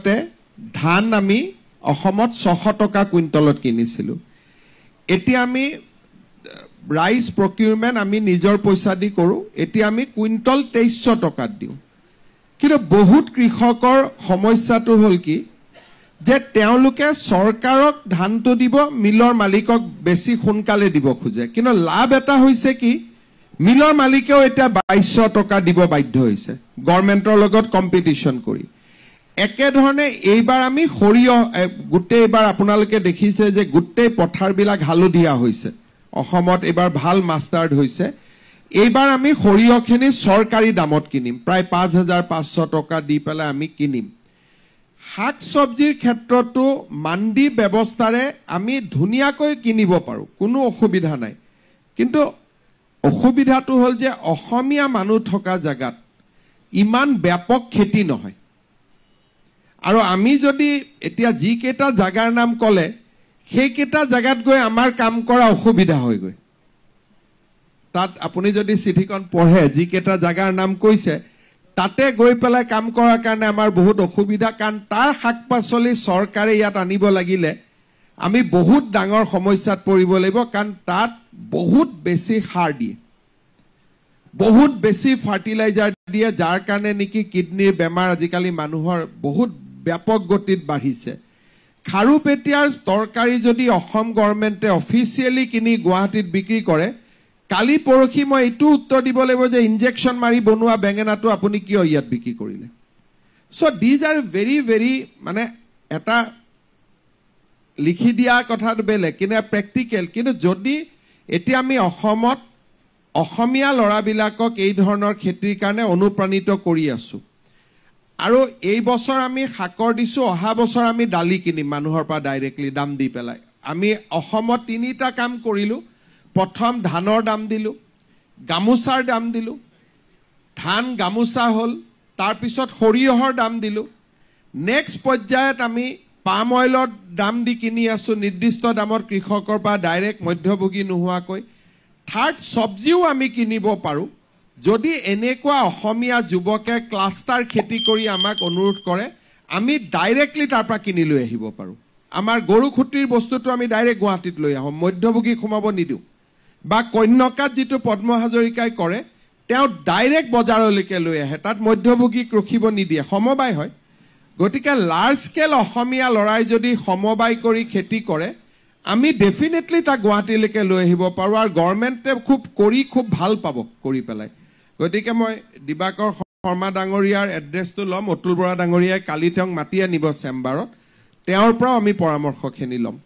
আগতে ধান আমি অসমত 600 টকা কুইণ্টলত কিনিছিলোঁ এতিয়া আমি ৰাইচ প্ৰকিউৰমেণ্ট আমি নিজৰ পইচা দি কৰোঁ এতিয়া আমি কুইণ্টল 2300 টকাত দিওঁ কিন্তু বহুত কৃষকৰ সমস্যাটো হ'ল কি যে তেওঁলোকে চৰকাৰক ধানটো দিব মিলৰ মালিকক বেছি সোনকালে দিব খোজে কিন্তু লাভ এটা হৈছে কি মিলৰ মালিকেও এটা 2200 টকা দিব বাধ্য হৈছে গভৰ্ণমেণ্টৰ লগত কম্পিটিশ্যন কৰি একে ধৰণে এইবাৰ আমি সৰিয়হ গুটেই এইবাৰ আপোনালোকে দেখিছে যে গুটেই পথাৰবিলাক হালধীয়া হৈছে অসমত এইবাৰ ভাল মাষ্টাৰ্ড হৈছে এইবাৰ আমি সৰিয়হখিনি চৰকাৰী দামত কিনিম প্ৰায় 5500 টকা দি পেলাই আমি কিনিম শাক সবজিৰ ক্ষেত্ৰতো মান্ডি ব্যৱস্থাৰে আমি ধুনীয়াকৈ কিনিব পাৰোঁ কোনো অসুবিধা নাই কিন্তু অসুবিধাটো হ'ল যে অসমীয়া মানুহ থকা জায়গাত ইমান ব্যাপক খেতি নহয় আৰু আমি যদি এতিয়া যি কেইটা জাগাৰ নাম কলে সেই কেইটা জাগাত গৈ আমাৰ কাম কৰা অসুবিধা হৈ গৈ তাত আপুনি যদি চিঠিখন পঢ়ে যি কেইটা জাগাৰ নাম কৈছে তাতে গৈ পেলাই কাম কৰাৰ কাৰণে আমাৰ বহুত অসুবিধা কাৰণ তাৰ শাক-পাচলি চৰকাৰে ইয়াত আনিব লাগিলে আমি বহুত ডাঙৰ সমস্যাত পৰিব লাগিব কাৰণ তাত বহুত বেছি সাৰ দিয়ে বহুত বেছি ফাৰ্টিলাইজাৰ দিয়ে যাৰ কাৰণে নেকি কিডনিৰ বেমাৰ আজিকালি মানুহৰ বহুত ব্যাপক গতিত বাঢ়িছে খাৰুপেটিয়াৰ তৰকাৰী যদি অসম গভৰ্ণমেণ্টে অফিচিয়েলি কিনি গুৱাহাটীত বিক্ৰী কৰে কালি পৰখি মই এইটো উত্তৰ দিব লাগিব যে ইনজেকশ্যন মাৰি বনোৱা বেঙেনাটো আপুনি কিয় ইয়াত বিক্ৰী কৰিলে so these are very very মানে এটা লিখি দিয়া কথাটো বেলেগ কিন্তু প্ৰেক্টিকেল কিন্তু যদি এতিয়া আমি অসমত অসমীয়া ল'ৰাবিলাকক এই ধৰণৰ খেতিৰ কাৰণে অনুপ্ৰাণিত কৰি আছো আৰু এই বছৰ আমি শাকৰ দিছো অহা বছৰ আমি দালি কিনিম মানুহৰ পৰা ডাইৰেক্টলি দাম দি পেলাই আমি অসমত তিনিটা কাম কৰিলো প্ৰথম ধানৰ দাম দিলো গামুছাৰ দাম দিলো ধান গামুছা হ'ল তাৰ পিছত সৰিয়হৰ দাম দিলো নেক্সট পৰ্যায়ত আমি পাম অইলৰ দাম দি কিনি আছো নিৰ্দিষ্ট দামত কৃষকৰ পৰা ডাইৰেক্ট মধ্যভোগী নোহোৱাকৈ থাৰ্ড সবজিও আমি কিনিব পাৰো যদি এনেকুৱা অসমীয়া যুৱকে ক্লাষ্টাৰ খেতি কৰি আমাক অনুৰোধ কৰে আমি ডাইৰেক্টলি তাৰ পৰা কিনি লৈ আহিব পাৰো আমাৰ গৰুখুটিৰ বস্তুটো আমি ডাইৰেক্ট গুৱাহাটীত লৈ আহোঁ মধ্যভোগী সোমাব নিদিওঁ বা কন্যকাত যিটো পদ্ম হাজৰিকাই কৰে তেওঁ ডাইৰেক্ট বজাৰলৈকে লৈ আহে তাত মধ্যভোগীক ৰখিব নিদিয়ে সমবায় হয় গতিকে লাৰ্জ স্কেল অসমীয়া লৰাই যদি সমবায় কৰি খেতি কৰে আমি ডেফিনেটলি তাক গুৱাহাটীলৈকে লৈ আহিব পাৰোঁ আৰু গভৰ্ণমেণ্টে খুব ভাল পাব কৰি পেলাই গতিকে মই দিবাকৰ শৰ্মা ডাঙৰীয়াৰ এড্ৰেছটো ল'ম অতুল বৰা ডাঙৰীয়াই কালি তেওঁক মাতি আনিব চেম্বাৰত তেওঁৰ পৰাও আমি পৰামৰ্শখিনি ল'ম